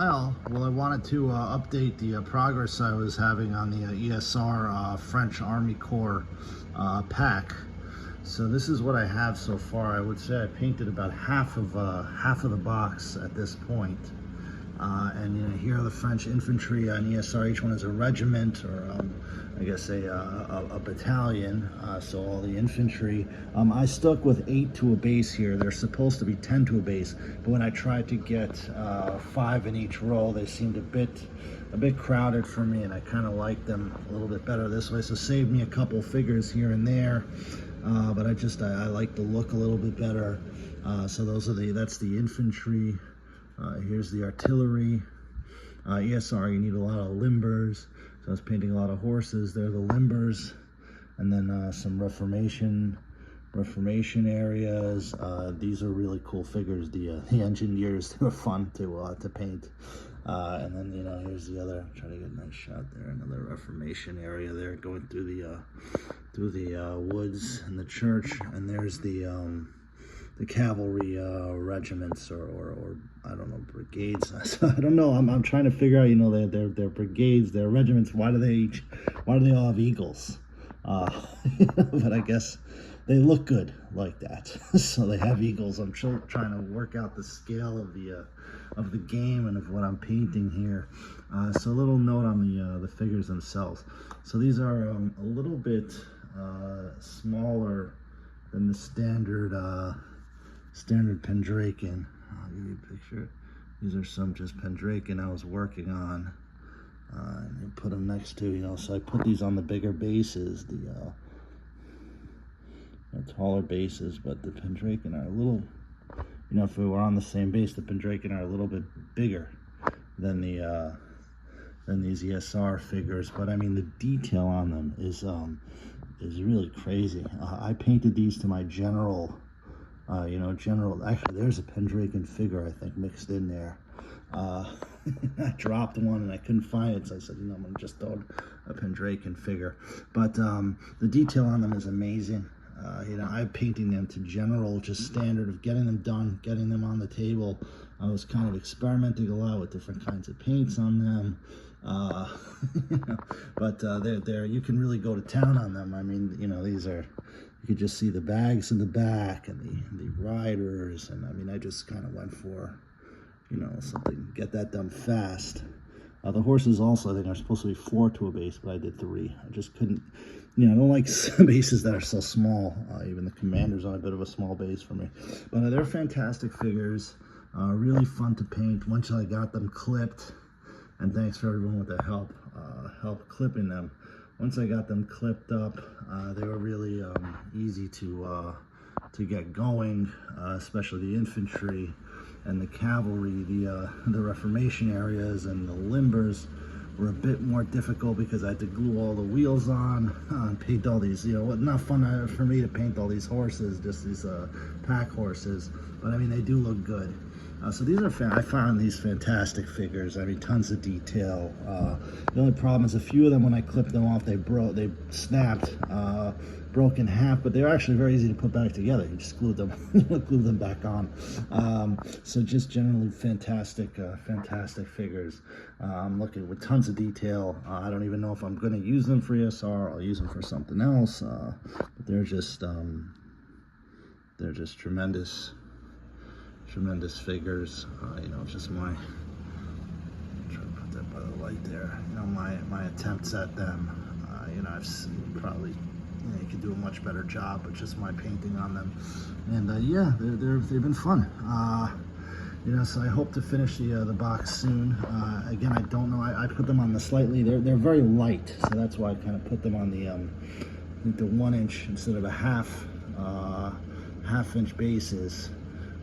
Well, I wanted to update the progress I was having on the ESR French Army Corps pack. So this is what I have so far. I would say I painted about half of the box at this point. And you know, here are the French infantry on ESR. Each one is a regiment, or I guess a battalion. So all the infantry. I stuck with 8 to a base here. They're supposed to be 10 to a base, but when I tried to get 5 in each row, they seemed a bit crowded for me, and I kind of like them a little bit better this way. So saved me a couple figures here and there. But I like the look a little bit better. So that's the infantry. Here's the artillery. ESR, you need a lot of limbers. So I was painting a lot of horses. They're the limbers. And then some Reformation areas. These are really cool figures. The engineers, they were fun to paint. And then, you know, here's the other, try to get a nice shot there, another Reformation area there, going through the woods and the church. And there's the cavalry regiments, or I don't know, brigades. I don't know. I'm trying to figure out. You know, they're brigades, they're regiments. Why do they all have eagles? But I guess they look good like that, so they have eagles. I'm trying to work out the scale of the game and of what I'm painting here. So a little note on the figures themselves. So these are a little bit smaller than the standard Pendraken. I'll give you a picture. These are some just Pendraken I was working on, and you put them next to, you know, so I put these on the bigger bases, the taller bases, but the Pendraken are a little, you know, if we were on the same base, the Pendraken are a little bit bigger than these ESR figures. But I mean, the detail on them is really crazy. I painted these to my general. Actually, there's a Pendraken figure, I think, mixed in there. I dropped one and I couldn't find it, so I said, you know, I'm gonna just throw a Pendraken figure. But the detail on them is amazing. You know, I'm painting them to general, just standard of getting them done, getting them on the table. I was kind of experimenting a lot with different kinds of paints on them. But they're you can really go to town on them. I mean, you know, these are, you could just see the bags in the back and the riders, and I mean, I just kind of went for, you know, something, get that done fast. The horses also, I think, are supposed to be 4 to a base, but I did 3. I just couldn't, you know, I don't like bases that are so small. Even the Commander's on a bit of a small base for me. But they're fantastic figures, really fun to paint once I got them clipped. And thanks for everyone with the help clipping them. Once I got them clipped up, they were really easy to get going, especially the infantry and the cavalry. The Reformation areas and the limbers were a bit more difficult because I had to glue all the wheels on and paint all these, you know, not fun for me to paint all these horses, just these pack horses, but I mean, they do look good. So these are I found these fantastic figures. I mean, tons of detail. The only problem is a few of them, when I clipped them off, they snapped, broke in half, but they're actually very easy to put back together. You just glue them back on. So just generally fantastic figures. I'm looking with tons of detail. I don't even know if I'm going to use them for ESR. I'll use them for something else. But they're just tremendous figures. You know, it's just my, try to put that by the light there, you know, my attempts at them. You know, I've probably, you know, you could do a much better job, but just my painting on them. And yeah, they've been fun. You know, so I hope to finish the box soon. Again, I don't know, I put them on the slightly, they're very light, so that's why I kind of put them on the I think the 1 inch instead of a half inch bases.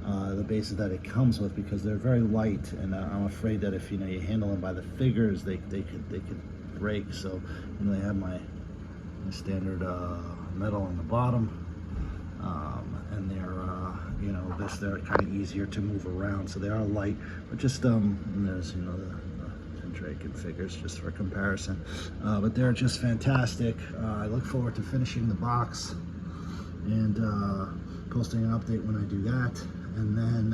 The bases that it comes with, because they're very light, and I'm afraid that if, you know, you handle them by the figures, they could break. So, you know, they have my standard metal on the bottom, and they're you know, they're kind of easier to move around, so they are light. But just and there's, you know, the Pendraken figures just for comparison, but they're just fantastic. I look forward to finishing the box and posting an update when I do that. And then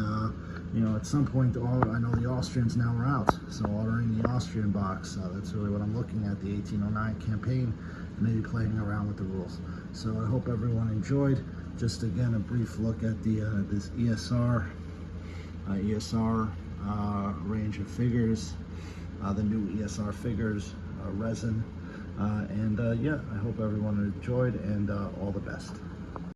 you know, at some point, I know the Austrians now are out, so ordering the Austrian box, that's really what I'm looking at, the 1809 campaign, maybe playing around with the rules. So I hope everyone enjoyed. Just again, a brief look at the this ESR range of figures, the new ESR figures, resin, and yeah, I hope everyone enjoyed, and all the best.